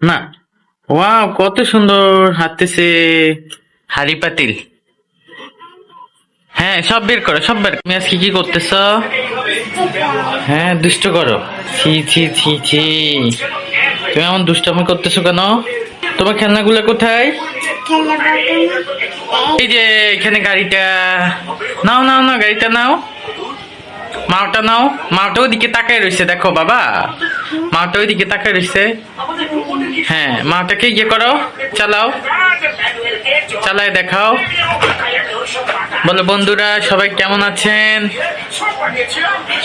না। ওয়াও, কত সুন্দর হাঁটতেছে। হাড়ি পাতিল। হ্যাঁ, সব বের করো, সব বের। তুমি আজকে কি করতেছ? হ্যাঁ, দুষ্ট করো। ছি ছি ছি ছি। তুমি এমন দুষ্টামি করতেছো কেন? তোমার খেলনাগুলো কোথায়? এই যে এখানে গাড়িটা। নাও নাও নাও, গাড়িটা নাও। মাওটা নাও। মাওটা ওইদিকে তাকায় রয়েছে, দেখো বাবা। মাওটা ওইদিকে তাকায় রয়েছে। হ্যাঁ, মাওটাকে ইয়ে করো। চালাও। চালায় দেখাও। বলো বন্ধুরা, সবাই কেমন আছেন?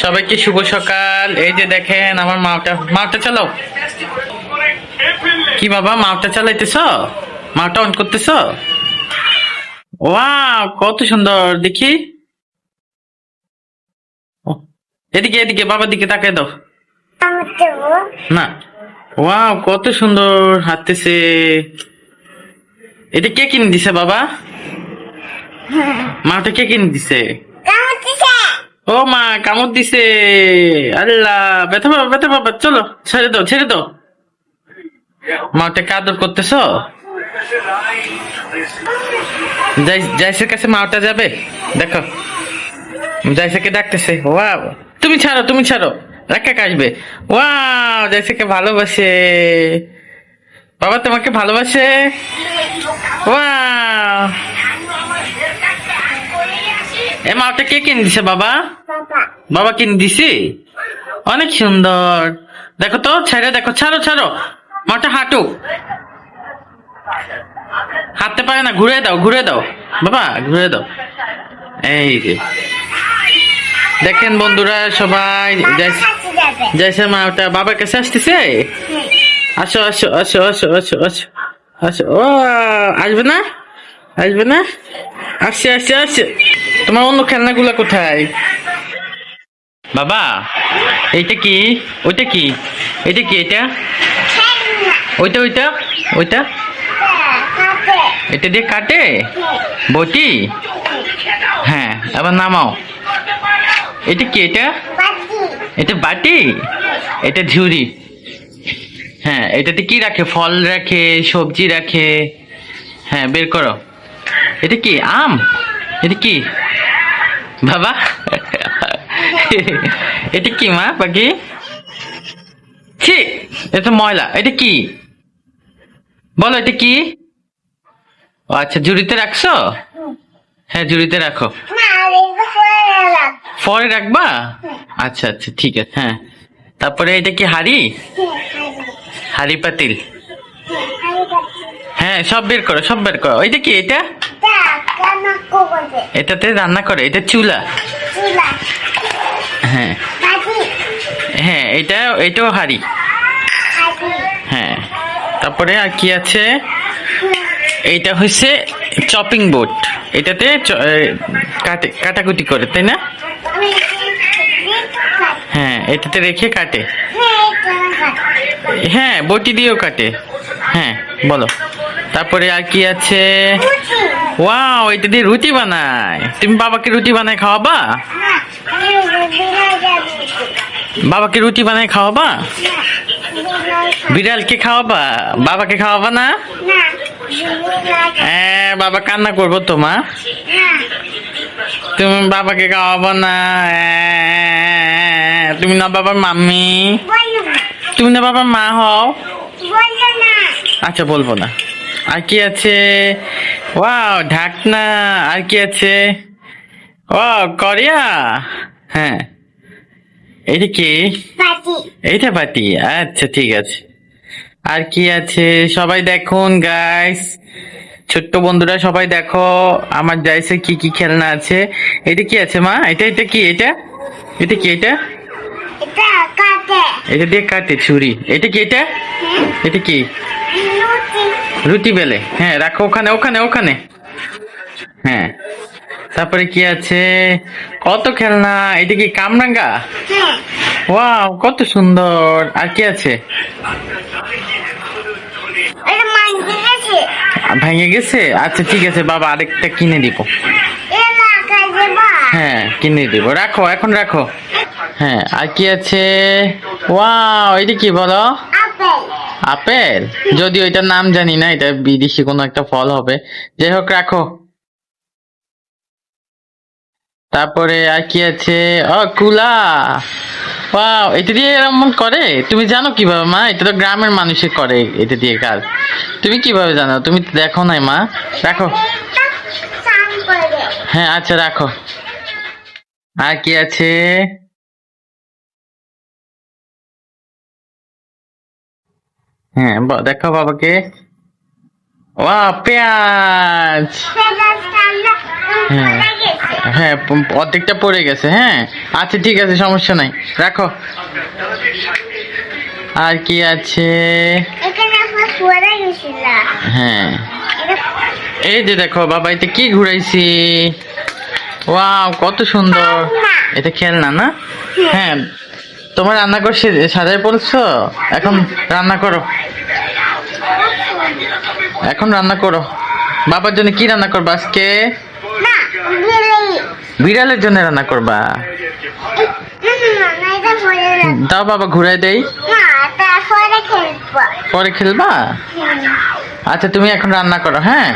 সবাইকে শুভ সকাল। এই যে দেখেন আমার মাওটা। মাওটা চালাও। কি বাবা, মাওটা চালাইতেছ? মাওটা অন করতেছ? ওয়াও, কত সুন্দর দেখি। ও, এদিকে এদিকে, বাবার দিকে তাকায় দাও। না। ওয়াও, কত সুন্দর হাঁটতেছে। এটা কে কিনে দিছে বাবা? মাটা কে কিনে দিছে? ও মা, কামড় দিছে। আল্লাহ, ব্যথা পাবা, ব্যথা পাবা। চলো, ছেড়ে দাও, ছেড়ে দাও। মাটাকে আদর করতেছ? জাইসের কাছে মাটা যাবে, দেখো। জাইসাকে ডাকতেছে। ওয়াও, তুমি ছাড়ো, তুমি ছাড়ো। রাখা আসবে। ওয়াও, জাইসাকে ভালোবাসে। বাবা তোমাকে ভালোবাসে। ওয়াও, এ মাটা কে কিনে দিছে বাবা? বাবা কিনে দিছি। অনেক সুন্দর। দেখো তো, ছেড়ে দেখো। ছাড়ো ছাড়ো। মাটা হাঁটু। হাঁটতে পারে না, ঘুরে দাও, ঘুরে দাও বাবা, ঘুরে দাও। এই যে দেখেন বন্ধুরা সবাই, জয়সা মাটা বাবার কাছে আসতেছে। আসো আসো আসো আসো আসো আসো আসো। ও, আসবে না? আসবে না? আসছে আসছে আসছে। তোমার অন্য খেলনাগুলো কোথায় বাবা? এইটা কি? ওইটা কি? এটা কি? এটা ওইটা ওইটা ওইটা এটা দিয়ে কাটে বটি। হ্যাঁ, আবার নামাও। এটা কি? এটা এটা বাটি। এটা ঝুড়ি। হ্যাঁ, এটাতে কি রাখে? ফল রাখে, সবজি রাখে। হ্যাঁ, বের করো। এটা কি? আম? এটা কি বাবা? এটা কি মা পাখি? ছি, এটা ময়লা। এটা কি বলো, এটা কি? ও আচ্ছা, ঝুড়িতে রাখছো? হ্যাঁ, ঝুড়িতে রাখো। পরে রাখবা? আচ্ছা আচ্ছা, ঠিক আছে। হ্যাঁ, তারপরে এটা কি হাড়ি? হাড়ি পাতিল। হ্যাঁ, সব বের করো, সব বের করো। এটা কি? এটা এটাতে রান্না করে। এটা চুলা। হ্যাঁ হ্যাঁ, এটাও হাড়ি। হ্যাঁ, তারপরে আর কি আছে? এইটা হচ্ছে চপিং বোর্ড। এটাতে কাটাকুটি করে, তাই না? হ্যাঁ, এটাতে রেখে কাটে। হ্যাঁ, বটি দিয়েও কাটে। হ্যাঁ, বলো। তারপরে আর কি আছে? ওয়াও, এটা দিয়ে রুটি বানায়। তুমি বাবাকে রুটি বানায় খাওয়াবা? বাবাকে রুটি বানায় খাওয়াবা? বিড়ালকে খাওয়াবা? বাবাকে খাওয়াবা না? বাবা কান্না করবো তো মা। তুমি বাবাকে খাওয়াবো না? তুমি না বাবার মাম্মি? তুমি না বাবার মা হও? আচ্ছা, বলবো না। আর কি আছে? ওয়াও, ঢাকনা। আর কি আছে? ও, করিয়া। হ্যাঁ, এটা কি? এইটা বাটি। আচ্ছা, ঠিক আছে। আর কি আছে? সবাই দেখুন গাইস, ছোট্ট বন্ধুরা সবাই দেখো আমার জাইসে কি কি খেলনা আছে। এটা কি আছে মা? এটা কি? এটা কি? এটা দিয়ে কাটে ছুরি। এটা কি? এটা কি? রুটি বেলে। হ্যাঁ, রাখো ওখানে ওখানে ওখানে। হ্যাঁ, তারপরে কি আছে? কত খেলনা। এটা কি কামরাঙ্গা? ওয়াও, কত সুন্দর। আর কি আছে? ভেঙে গেছে? আচ্ছা, ঠিক আছে বাবা, আরেকটা কিনে দিব। হ্যাঁ, কিনে দিব। রাখো, এখন রাখো। হ্যাঁ, আর কি আছে? ওয়াও, এটা কি বলো? আপেল? যদি ওইটার নাম জানি না, এটা বিদেশি কোনো একটা ফল হবে। যাই হোক, রাখো। তারপরে আর কি আছে? ও, কুলা। ওয়াও, এটা দিয়ে এরকম করে? তুমি জানো কিভাবে মা? এটা তো গ্রামের মানুষে করে এটা দিয়ে কাজ। তুমি কিভাবে জানো? তুমি তো দেখো নাই মা। রাখো। হ্যাঁ, আচ্ছা, রাখো। আর কি আছে? হ্যাঁ, দেখো বাবাকে। ওয়া, পেঁয়াজ। হ্যাঁ, হ্যাঁ, অর্ধেকটা পড়ে গেছে। হ্যাঁ, আচ্ছা, ঠিক আছে, সমস্যা নাই। রাখো। আর কি আছে? হ্যাঁ, এই যে দেখো বাবা, এটা কি ঘুরাইছি। ওয়াও, কত সুন্দর। এটা খেলনা না? হ্যাঁ। তোমার রান্না করে সাজায় পড়ছো? এখন রান্না করো। এখন রান্না করো। বাবার জন্য কি রান্না করবা আজকে? বিড়ালের জন্য রান্না করবা? দাও বাবা, ঘুরাই দেই। পরে খেলবা? আচ্ছা, তুমি এখন রান্না করো। হ্যাঁ।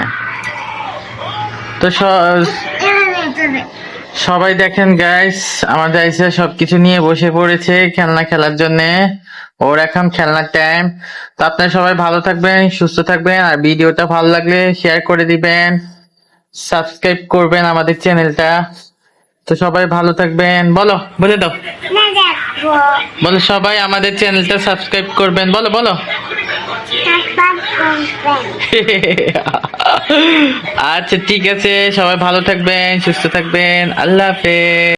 তো সবাই দেখেন গাইস, আমাদের আইসা সবকিছু নিয়ে বসে পড়েছে খেলনা খেলার জন্য। ওর এখন খেলনার টাইম। তো আপনারা সবাই ভালো থাকবেন, সুস্থ থাকবেন, আর ভিডিওটা ভালো লাগলে শেয়ার করে দিবেন, সাবস্ক্রাইব করবেন আমাদের চ্যানেলটা। তো সবাই ভালো থাকবেন। বলো, বলে দাও। বলো, সবাই আমাদের চ্যানেলটা সাবস্ক্রাইব করবেন। বলো, বলো। আচ্ছা, ঠিক আছে, সবাই ভালো থাকবেন, সুস্থ থাকবেন। আল্লাহ হাফেজ।